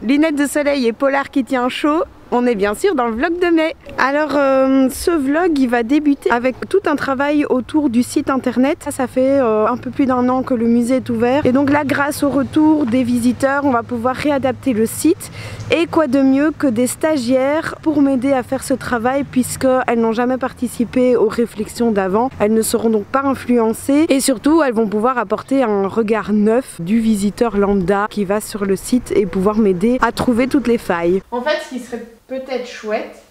lunettes de soleil et Polar qui tient chaud. On est bien sûr dans le vlog de mai. Alors ce vlog il va débuter avec tout un travail autour du site internet. Ça fait un peu plus d'1 an que le musée est ouvert. Et donc là grâce au retour des visiteurs on va pouvoir réadapter le site. Et quoi de mieux que des stagiaires pour m'aider à faire ce travail puisqu'elles n'ont jamais participé aux réflexions d'avant. Elles ne seront donc pas influencées et surtout elles vont pouvoir apporter un regard neuf du visiteur lambda qui va sur le site et pouvoir m'aider à trouver toutes les failles. En fait ce qui serait peut-être chouette,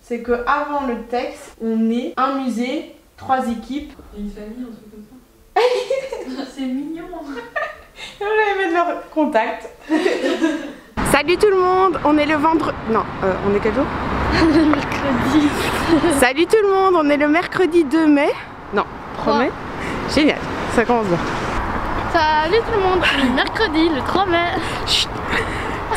c'est qu'avant le texte, on ait un musée, 3 équipes. Et une famille, un truc comme ça. C'est mignon. On va mettre leur contact. Salut tout le monde, on est le vendredi... Non, on est quel jour? Le mercredi. Salut tout le monde, on est le mercredi 2 mai. Non, 3 mai. Génial, ça commence bien. Salut tout le monde, c'est mercredi, le 3 mai. Chut.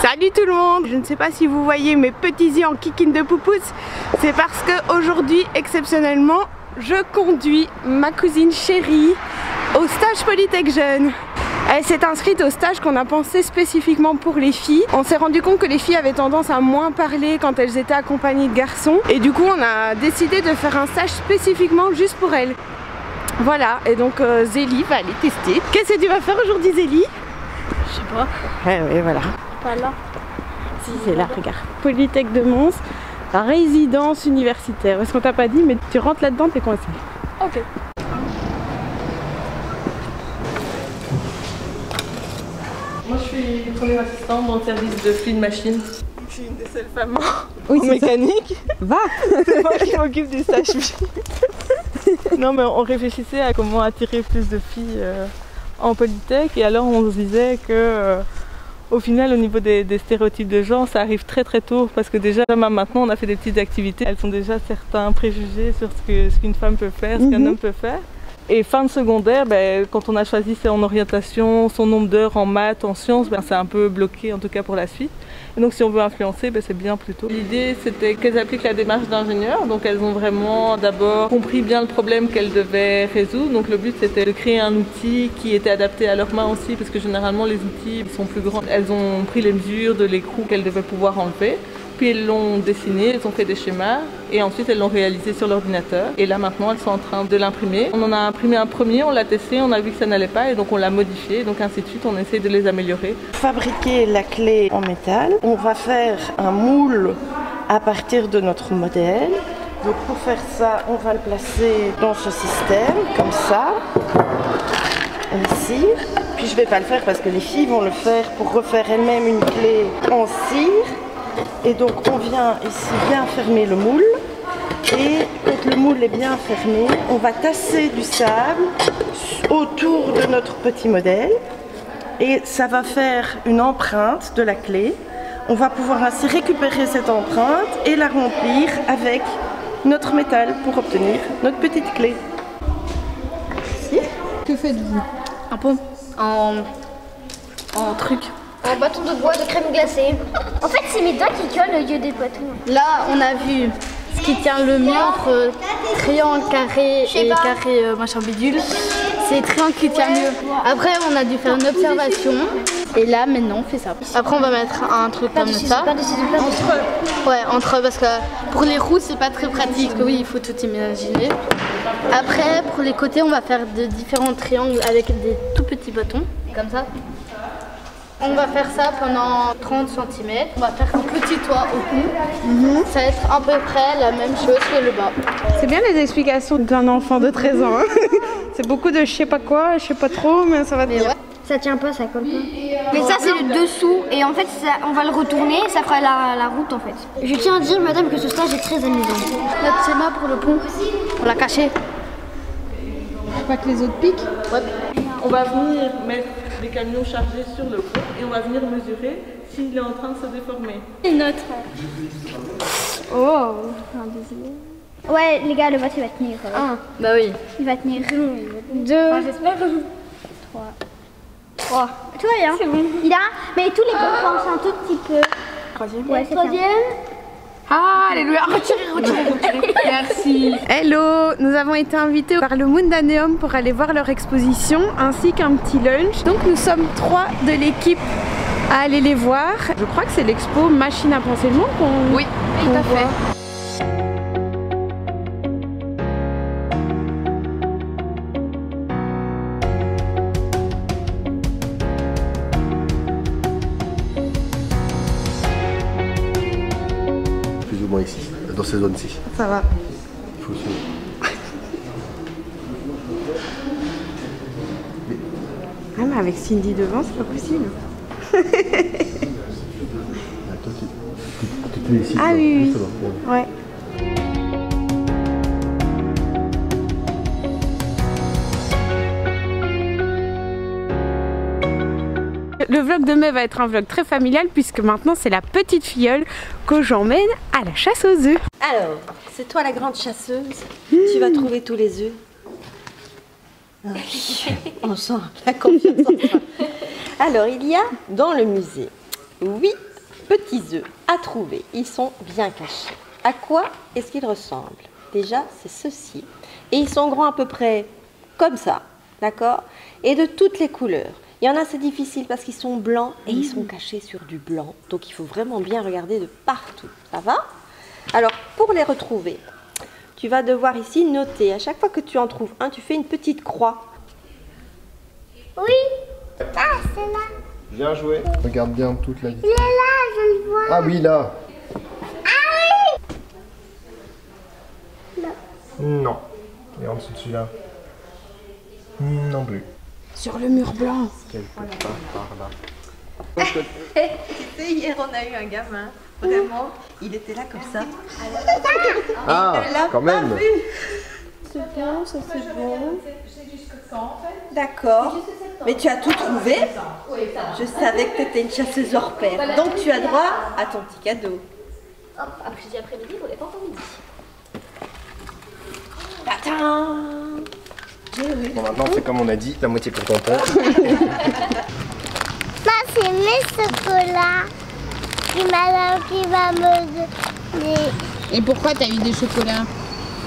Salut tout le monde. Je ne sais pas si vous voyez mes petits yeux en kikine de poupousse. C'est parce qu'aujourd'hui, exceptionnellement, je conduis ma cousine chérie au stage Polytech Jeune. Elle s'est inscrite au stage qu'on a pensé spécifiquement pour les filles. On s'est rendu compte que les filles avaient tendance à moins parler quand elles étaient accompagnées de garçons. Et du coup, on a décidé de faire un stage spécifiquement juste pour elles. Voilà, et donc Zélie va aller tester. Qu'est-ce que tu vas faire aujourd'hui Zélie? Je sais pas. Ouais, voilà. Pas là. Si, c'est là, regarde. Polytech de Mons, résidence universitaire. Est-ce qu'on t'a pas dit, mais tu rentres là-dedans, t'es coincé. Ok. Moi je suis première assistante dans le service de fluide machine. Je suis une des seules femmes en mécanique. Va. C'est moi qui m'occupe des stages filles. Non mais on réfléchissait à comment attirer plus de filles en Polytech et alors on se disait que au final au niveau des stéréotypes de genre ça arrive très tôt parce que déjà maintenant on a fait des petites activités, elles sont déjà certains préjugés sur ce qu'une femme peut faire, ce qu'un homme peut faire. Et fin de secondaire, quand on a choisi son orientation, son nombre d'heures en maths, en sciences, c'est un peu bloqué en tout cas pour la suite. Et donc si on veut influencer, c'est bien plus tôt. L'idée c'était qu'elles appliquent la démarche d'ingénieur, donc elles ont vraiment d'abord compris bien le problème qu'elles devaient résoudre. Donc le but c'était de créer un outil qui était adapté à leurs mains aussi, parce que généralement les outils sont plus grands. Elles ont pris les mesures de l'écrou qu'elles devaient pouvoir enlever. Puis elles l'ont dessiné, elles ont fait des schémas et ensuite elles l'ont réalisé sur l'ordinateur. Et là maintenant elles sont en train de l'imprimer. On en a imprimé un premier, on l'a testé, on a vu que ça n'allait pas et donc on l'a modifié. Donc ainsi de suite, on essaie de les améliorer. Fabriquer la clé en métal, on va faire un moule à partir de notre modèle. Donc pour faire ça, on va le placer dans ce système, comme ça, ici. Puis je ne vais pas le faire parce que les filles vont le faire pour refaire elles-mêmes une clé en cire. Et donc on vient ici bien fermer le moule et quand le moule est bien fermé, on va tasser du sable autour de notre petit modèle et ça va faire une empreinte de la clé. On va pouvoir ainsi récupérer cette empreinte et la remplir avec notre métal pour obtenir notre petite clé. Ici. Que faites-vous? Un pot en truc. Un bâton de bois de crème glacée. En fait, c'est mes doigts qui collent au lieu des bâtons. Là, on a vu ce qui tient le mieux entre triangle, carré et carré machin bidule. C'est triangle qui tient mieux. Après, on a dû faire une observation. Et là, maintenant, on fait ça. Après, on va mettre un truc comme ça. Entre, parce que pour les roues, c'est pas très pratique. Oui, il faut tout imaginer. Après, pour les côtés, on va faire de différents triangles avec des tout petits bâtons, comme ça. On va faire ça pendant 30 cm. On va faire un petit toit au cou. Ça va être à peu près la même chose que le bas. C'est bien les explications d'un enfant de 13 ans. Hein. C'est beaucoup de je sais pas quoi, je sais pas trop, mais ça va bien. Ouais. Ça tient pas, ça colle pas. Mais ça c'est le dessous et en fait ça, on va le retourner et ça fera la route en fait. Je tiens à dire madame que ce stage est très amusant. Notre schéma pour le pont, on l'a caché. Faut pas que les autres piquent. Ouais. On va venir mettre des camions chargés sur le pont et on va venir mesurer s'il est en train de se déformer. Et notre. Oh, un deuxième. Ouais les gars, le vote il va tenir. Bah oui. Il va tenir. 2. Enfin, j'espère. 3. Tout va bien. C'est bon. Il a, mais tous les gars pensent un tout petit peu. Troisième. Ouais, troisième. Ah, alléluia. Retirez. Merci. Hello, nous avons été invités par le Mundaneum pour aller voir leur exposition ainsi qu'un petit lunch. Donc nous sommes 3 de l'équipe à aller les voir. Je crois que c'est l'expo Machine à penser le monde qu'on Oui, tout à fait. Plus ou moins ici, dans ces zones-ci. Ça va. Il faut suivre. Ah mais avec Cindy devant, c'est pas possible. Ah, toi, t'es plus ici. Ah toi. oui, Ça oui. va. Ouais. Le vlog de mai va être un vlog très familial puisque maintenant c'est la petite filleule que j'emmène à la chasse aux œufs. Alors, c'est toi la grande chasseuse. Tu vas trouver tous les œufs. On sent la confiance en toi. Alors, il y a dans le musée 8 petits œufs à trouver. Ils sont bien cachés. À quoi est-ce qu'ils ressemblent? Déjà, c'est ceci. Et ils sont grands à peu près comme ça, d'accord? Et de toutes les couleurs. Il y en a, c'est difficile parce qu'ils sont blancs et ils sont cachés sur du blanc. Donc, il faut vraiment bien regarder de partout. Ça va? Alors, pour les retrouver, tu vas devoir ici noter. À chaque fois que tu en trouves un, tu fais une petite croix. Oui. Ah, c'est là. Bien joué. Regarde bien toute la vie. Il est là, je le vois. Ah oui, là. Non. Et en dessous de celui-là? Non plus. Sur le mur blanc. Quelque part par là. Tu sais, hier, on a eu un gamin. Vraiment, il était là comme ça. Ah, quand même. C'est bon, ça c'est bon. D'accord. Mais tu as tout trouvé. Je savais que tu étais une chasseuse hors pair. Donc, tu as droit à ton petit cadeau. Après après-midi, on n'est pas encore midi. Bon, maintenant, c'est comme on a dit, la moitié pour tonton. C'est mes chocolats qui va me donner. Et pourquoi t'as eu des chocolats?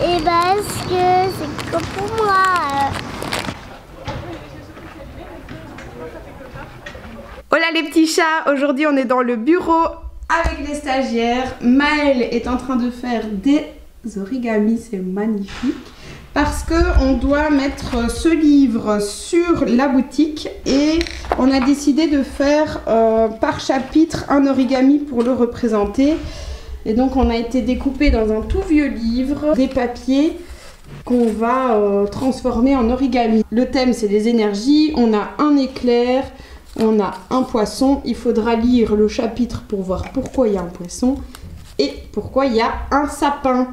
Et parce que c'est que pour moi. Hola les petits chats, aujourd'hui on est dans le bureau avec les stagiaires. Maëlle est en train de faire des origamis, c'est magnifique. Parce qu'on doit mettre ce livre sur la boutique et on a décidé de faire par chapitre un origami pour le représenter. Et donc on a été découpé dans un tout vieux livre des papiers qu'on va transformer en origami. Le thème c'est les énergies, on a un éclair, on a un poisson. Il faudra lire le chapitre pour voir pourquoi il y a un poisson et pourquoi il y a un sapin.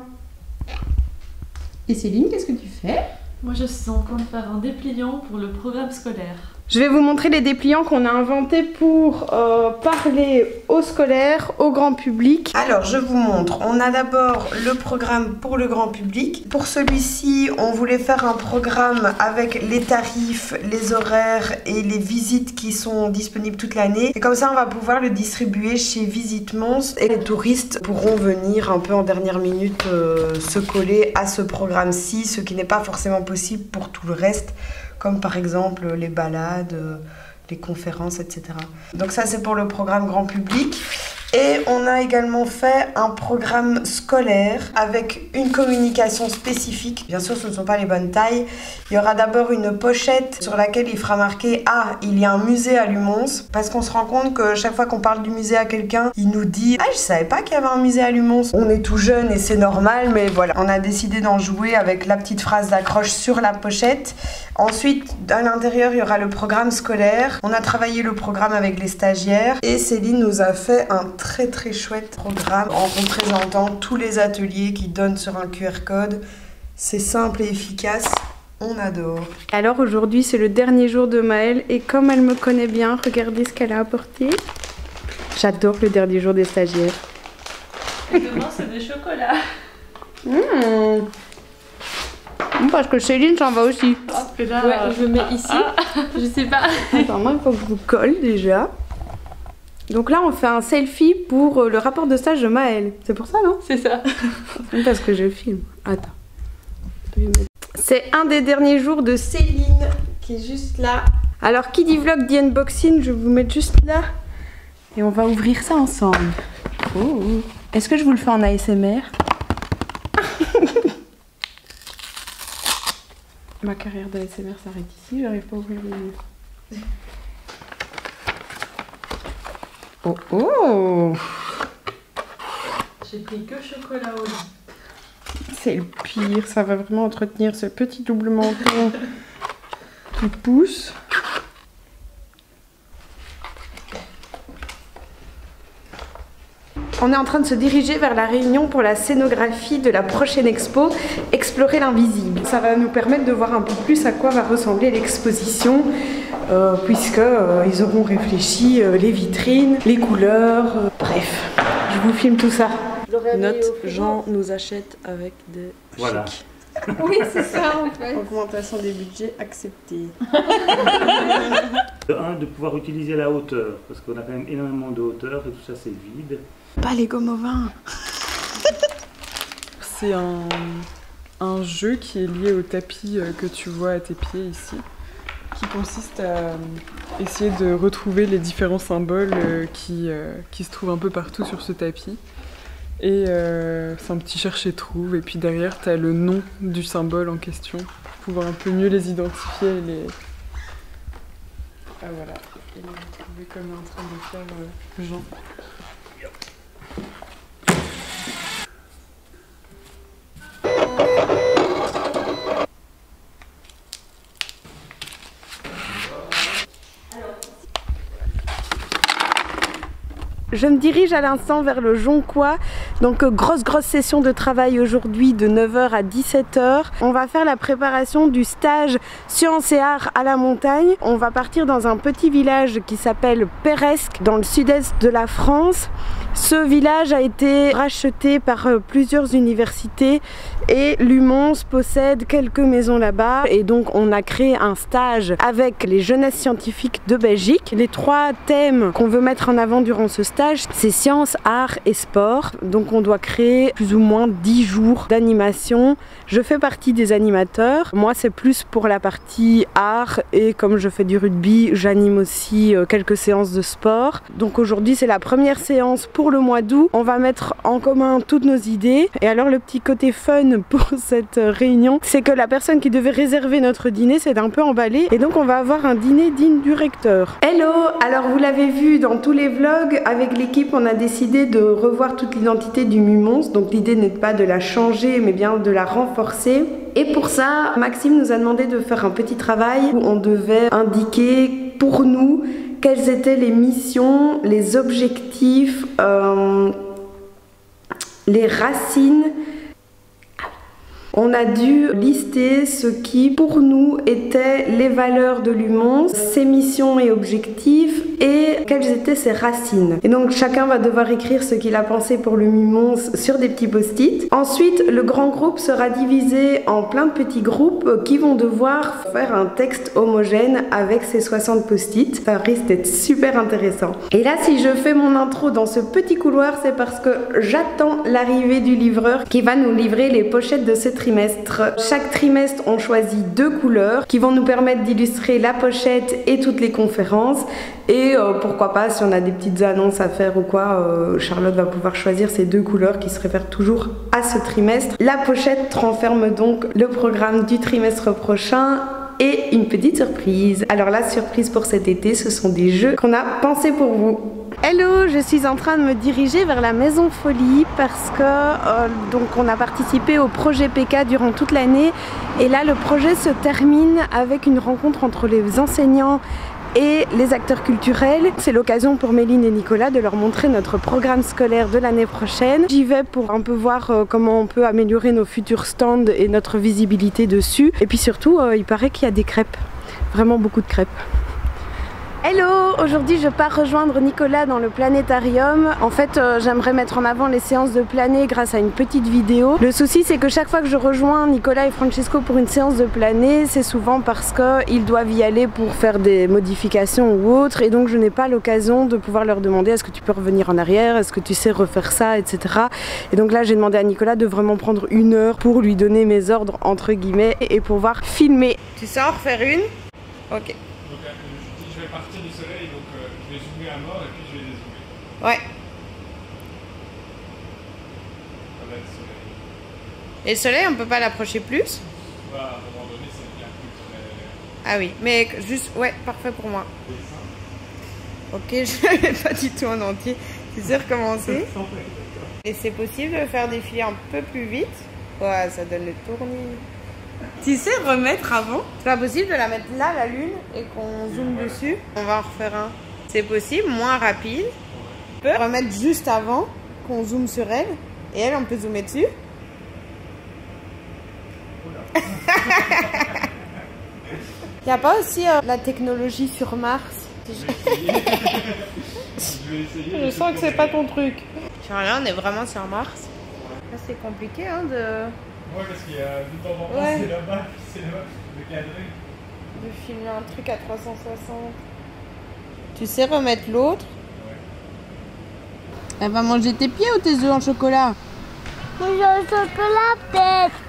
Et Céline, qu'est-ce que tu fais? Moi, je suis en train de faire un dépliant pour le programme scolaire. Je vais vous montrer les dépliants qu'on a inventés pour parler aux scolaires, au grand public. Alors, je vous montre. On a d'abord le programme pour le grand public. Pour celui-ci, on voulait faire un programme avec les tarifs, les horaires et les visites qui sont disponibles toute l'année. Et comme ça, on va pouvoir le distribuer chez Visite Mons et les touristes pourront venir un peu en dernière minute se coller à ce programme-ci, ce qui n'est pas forcément possible pour tout le reste, comme par exemple les balades, les conférences, etc. Donc ça c'est pour le programme grand public. Et on a également fait un programme scolaire avec une communication spécifique. Bien sûr, ce ne sont pas les bonnes tailles. Il y aura d'abord une pochette sur laquelle il fera marqué « Ah, il y a un musée à Lumons ». Parce qu'on se rend compte que chaque fois qu'on parle du musée à quelqu'un, il nous dit « Ah, je savais pas qu'il y avait un musée à Lumons ». On est tout jeune et c'est normal, mais voilà. On a décidé d'en jouer avec la petite phrase d'accroche sur la pochette. Ensuite, à l'intérieur, il y aura le programme scolaire. On a travaillé le programme avec les stagiaires. Et Céline nous a fait un très chouette programme en représentant tous les ateliers qui donnent sur un QR code. C'est simple et efficace, on adore. Alors aujourd'hui c'est le dernier jour de Maëlle et comme elle me connaît bien, regardez ce qu'elle a apporté. J'adore le dernier jour des stagiaires. Et demain c'est des chocolats. Parce que Céline s'en va aussi. Parce que là, je le mets ici. Je sais pas. Attends, moi il faut que je vous colle déjà. Donc là on fait un selfie pour le rapport de stage de Maëlle. C'est pour ça, non? C'est ça. Parce que je filme. Attends. C'est un des derniers jours de Céline qui est juste là. Alors qui dit vlog dit unboxing, je vais vous mettre juste là Et on va ouvrir ça ensemble. Oh. Est-ce que je vous le fais en ASMR? Ma carrière d'ASMR s'arrête ici, j'arrive pas à ouvrir les yeux. Oh oh! J'ai pris que chocolat au lait. C'est le pire, ça va vraiment entretenir ce petit double menton qui pousse. On est en train de se diriger vers la réunion pour la scénographie de la prochaine expo, Explorer l'invisible. Ça va nous permettre de voir un peu plus à quoi va ressembler l'exposition, puisqu'ils auront réfléchi les vitrines, les couleurs, bref. Je vous filme tout ça. Note, Jean nous achète avec des voilà. chics. Oui, c'est ça en fait. Augmentation des budgets acceptée. De pouvoir utiliser la hauteur, parce qu'on a quand même énormément de hauteur et tout ça c'est vide. Pas les gommes au vin. C'est un jeu qui est lié au tapis que tu vois à tes pieds ici, qui consiste à essayer de retrouver les différents symboles qui se trouvent un peu partout sur ce tapis. Et c'est un petit cherche-et-trouve, et puis derrière tu as le nom du symbole en question, pour pouvoir un peu mieux les identifier et les... Ah voilà, et les retrouver comme est en train de faire Jean. Je me dirige à l'instant vers le Jonquois, donc grosse session de travail aujourd'hui de 9h à 17h. On va faire la préparation du stage Sciences et Arts à la montagne. On va partir dans un petit village qui s'appelle Peresque, dans le sud-est de la France. Ce village a été racheté par plusieurs universités et l'UMONS possède quelques maisons là-bas, et donc on a créé un stage avec les jeunesses scientifiques de Belgique. Les 3 thèmes qu'on veut mettre en avant durant ce stage, c'est sciences, arts et sport. Donc on doit créer plus ou moins 10 jours d'animation. Je fais partie des animateurs. Moi c'est plus pour la partie art, et comme je fais du rugby, j'anime aussi quelques séances de sport. Donc aujourd'hui c'est la première séance pour le mois d'août. On va mettre en commun toutes nos idées. Et alors le petit côté fun pour cette réunion, c'est que la personne qui devait réserver notre dîner s'est un peu emballée, et donc on va avoir un dîner digne du recteur. Hello! Alors vous l'avez vu dans tous les vlogs, avec l'équipe on a décidé de revoir toute l'identité du MUMONS. Donc l'idée n'est pas de la changer mais bien de la renforcer. Et pour ça, Maxime nous a demandé de faire un petit travail où on devait indiquer pour nous quelles étaient les missions, les objectifs, les racines. On a dû lister ce qui, pour nous, étaient les valeurs de l'UMONS, ses missions et objectifs, et quelles étaient ses racines. Et donc chacun va devoir écrire ce qu'il a pensé pour le MUMONS sur des petits post-it. Ensuite, le grand groupe sera divisé en plein de petits groupes qui vont devoir faire un texte homogène avec ces 60 post-it. Ça risque d'être super intéressant. Et là, si je fais mon intro dans ce petit couloir, c'est parce que j'attends l'arrivée du livreur qui va nous livrer les pochettes de ce trimestre. Chaque trimestre, on choisit 2 couleurs qui vont nous permettre d'illustrer la pochette et toutes les conférences. Et pourquoi pas, si on a des petites annonces à faire ou quoi, Charlotte va pouvoir choisir ces 2 couleurs qui se réfèrent toujours à ce trimestre. La pochette renferme donc le programme du trimestre prochain et une petite surprise. Alors la surprise pour cet été, ce sont des jeux qu'on a pensés pour vous. Hello, je suis en train de me diriger vers la Maison Folie parce que donc on a participé au projet PK durant toute l'année, et là le projet se termine avec une rencontre entre les enseignants et les acteurs culturels. C'est l'occasion pour Méline et Nicolas de leur montrer notre programme scolaire de l'année prochaine. J'y vais pour un peu voir comment on peut améliorer nos futurs stands et notre visibilité dessus. Et puis surtout, il paraît qu'il y a des crêpes, vraiment beaucoup de crêpes. Hello! Aujourd'hui je pars rejoindre Nicolas dans le planétarium. En fait j'aimerais mettre en avant les séances de plané grâce à une petite vidéo. Le souci c'est que chaque fois que je rejoins Nicolas et Francesco pour une séance de plané, c'est souvent parce qu'ils doivent y aller pour faire des modifications ou autre, et donc je n'ai pas l'occasion de pouvoir leur demander est-ce que tu peux revenir en arrière, est-ce que tu sais refaire ça, etc. Et donc là j'ai demandé à Nicolas de vraiment prendre 1 heure pour lui donner mes ordres entre guillemets et pouvoir filmer. Tu sais en refaire une? Ok. Je vais partir du soleil, donc je vais zoomer à mort et puis je vais dézoomer. Ouais. Et le soleil, on peut pas l'approcher plus? Bah, à un moment donné, c'est bien plus très... Ah oui, mais juste, ouais, parfait pour moi. Ok, je ne l'avais pas du tout en entier. Tu sais recommencer? Et c'est possible de faire défiler un peu plus vite? Ouais, ça donne le tournis. Tu sais remettre avant? C'est pas possible de la mettre là, la lune, et qu'on zoome dessus? On va en refaire un. C'est possible, moins rapide. On peut remettre juste avant, qu'on zoome sur elle, et elle, on peut zoomer dessus. Il n'y a pas aussi la technologie sur Mars? Je sens que c'est pas ton truc. Genre là, on est vraiment sur Mars. Là, c'est compliqué hein, de... Ouais, parce qu'il y a du temps en Ouais. c'est là-bas, le cadré. de filmer un truc à 360. Tu sais remettre l'autre? Ouais. Elle va manger tes pieds ou tes œufs en chocolat? Moi, j'ai un chocolat peut-être.